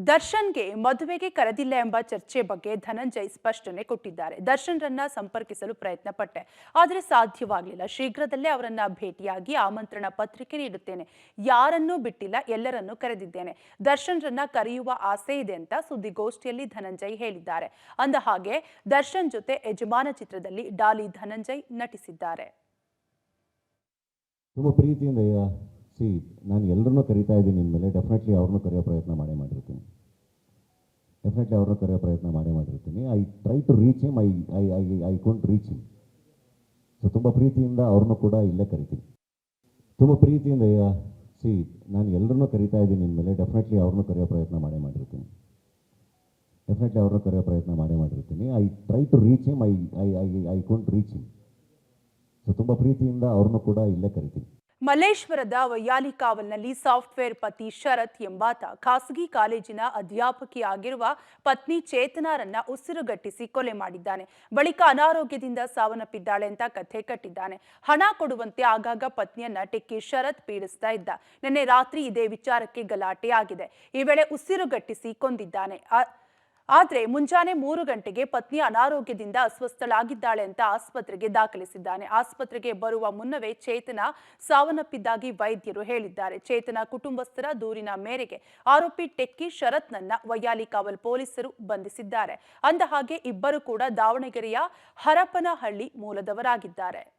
ದರ್ಶನ್ಗೆ ಮದುವೆಗೆ ಕರೆದಿಲ್ಲ ಎಂಬ ಚರ್ಚೆ ಬಗ್ಗೆ ಧನಂಜಯ್ ಸ್ಪಷ್ಟನೆ ಕೊಟ್ಟಿದ್ದಾರೆ. ದರ್ಶನ್ರನ್ನ ಸಂಪರ್ಕಿಸಲು ಪ್ರಯತ್ನ ಪಟ್ಟೆ, ಆದರೆ ಸಾಧ್ಯವಾಗಲಿಲ್ಲ. ಶೀಘ್ರದಲ್ಲೇ ಅವರನ್ನ ಭೇಟಿಯಾಗಿ ಆಮಂತ್ರಣ ಪತ್ರಿಕೆ ನೀಡುತ್ತೇನೆ. ಯಾರನ್ನೂ ಬಿಟ್ಟಿಲ್ಲ, ಎಲ್ಲರನ್ನೂ ಕರೆದಿದ್ದೇನೆ. ದರ್ಶನ್ರನ್ನ ಕರೆಯುವ ಆಸೆ ಇದೆ ಅಂತ ಸುದ್ದಿಗೋಷ್ಠಿಯಲ್ಲಿ ಧನಂಜಯ್ ಹೇಳಿದ್ದಾರೆ. ಅಂದ ಹಾಗೆ ದರ್ಶನ್ ಜೊತೆ ಯಜಮಾನ ಚಿತ್ರದಲ್ಲಿ ಡಾಲಿ ಧನಂಜಯ್ ನಟಿಸಿದ್ದಾರೆ. ತುಂಬ ಪ್ರೀತಿಯಿಂದ ನಾನು ಎಲ್ಲರನ್ನೂ ಕರೀತಾ ಇದ್ದೀನಿ ಇನ್ಮೇಲೆ ಡೆಫಿನೆಟ್ಲಿ ಅವ್ರನ್ನೂ ಕರೆಯೋ ಪ್ರಯತ್ನ ಮಾಡಿರ್ತೀನಿ. I try to reach him, I couldn't reach him. So ತುಂಬ ಪ್ರೀತಿಯಿಂದ ಅವ್ರನ್ನೂ ಕೂಡ ಇಲ್ಲೇ ಕರಿತೀನಿ. ತುಂಬ ಪ್ರೀತಿಯಿಂದ ನಾನು ಎಲ್ಲರನ್ನೂ ಕರೀತಾ ಇದ್ದೀನಿ ಇನ್ಮೇಲೆ ಡೆಫಿನೆಟ್ಲಿ ಅವ್ರನ್ನೂ ಕರೆಯೋ ಪ್ರಯತ್ನ ಮಾಡಿರ್ತೀನಿ. I try to reach him, I couldn't reach him. So ತುಂಬ ಪ್ರೀತಿಯಿಂದ ಅವ್ರನ್ನೂ ಕೂಡ ಇಲ್ಲೇ ಕರಿತೀನಿ. ಮಲ್ಲೇಶ್ವರದ ವೈಯಾಲಿಕಾವಲ್ನಲ್ಲಿ ಸಾಫ್ಟ್ವೇರ್ ಪತಿ ಶರತ್ ಎಂಬಾತ ಖಾಸಗಿ ಕಾಲೇಜಿನ ಅಧ್ಯಾಪಕಿಯಾಗಿರುವ ಪತ್ನಿ ಚೇತನಾರನ್ನ ಉಸಿರುಗಟ್ಟಿಸಿ ಕೊಲೆ ಮಾಡಿದ್ದಾನೆ. ಬಳಿಕ ಅನಾರೋಗ್ಯದಿಂದ ಸಾವನ್ನಪ್ಪಿದ್ದಾಳೆ ಅಂತ ಕಥೆ ಕಟ್ಟಿದ್ದಾನೆ. ಹಣ ಕೊಡುವಂತೆ ಆಗಾಗ ಪತ್ನಿಯನ್ನ ಟೆಕ್ಕಿ ಶರತ್ ಪೀಡಿಸ್ತಾ ಇದ್ದ. ನಿನ್ನೆ ರಾತ್ರಿ ಇದೇ ವಿಚಾರಕ್ಕೆ ಗಲಾಟೆ ಆಗಿದೆ. ಈ ವೇಳೆ ಉಸಿರುಗಟ್ಟಿಸಿ ಕೊಂದಿದ್ದಾನೆ. ಆದರೆ ಮುಂಜಾನೆ 3 ಗಂಟೆಗೆ ಪತ್ನಿ ಅನಾರೋಗ್ಯದಿಂದ ಅಸ್ವಸ್ಥಳಾಗಿದ್ದಾಳೆ ಅಂತ ಆಸ್ಪತ್ರೆಗೆ ದಾಖಲಿಸಿದ್ದಾನೆ. ಆಸ್ಪತ್ರೆಗೆ ಬರುವ ಮುನ್ನವೇ ಚೇತನ ಸಾವನ್ನಪ್ಪಿದ್ದಾಗಿ ವೈದ್ಯರು ಹೇಳಿದ್ದಾರೆ. ಚೇತನ ಕುಟುಂಬಸ್ಥರ ದೂರಿನ ಮೇರೆಗೆ ಆರೋಪಿ ಟೆಕ್ಕಿ ಶರತ್ನನ್ನ ವೈಯಾಲಿಕಾವಲ್ ಪೊಲೀಸರು ಬಂಧಿಸಿದ್ದಾರೆ. ಅಂದಹಾಗೆ ಇಬ್ಬರು ಕೂಡ ದಾವಣಗೆರೆಯ ಹರಪನಹಳ್ಳಿ ಮೂಲದವರಾಗಿದ್ದಾರೆ.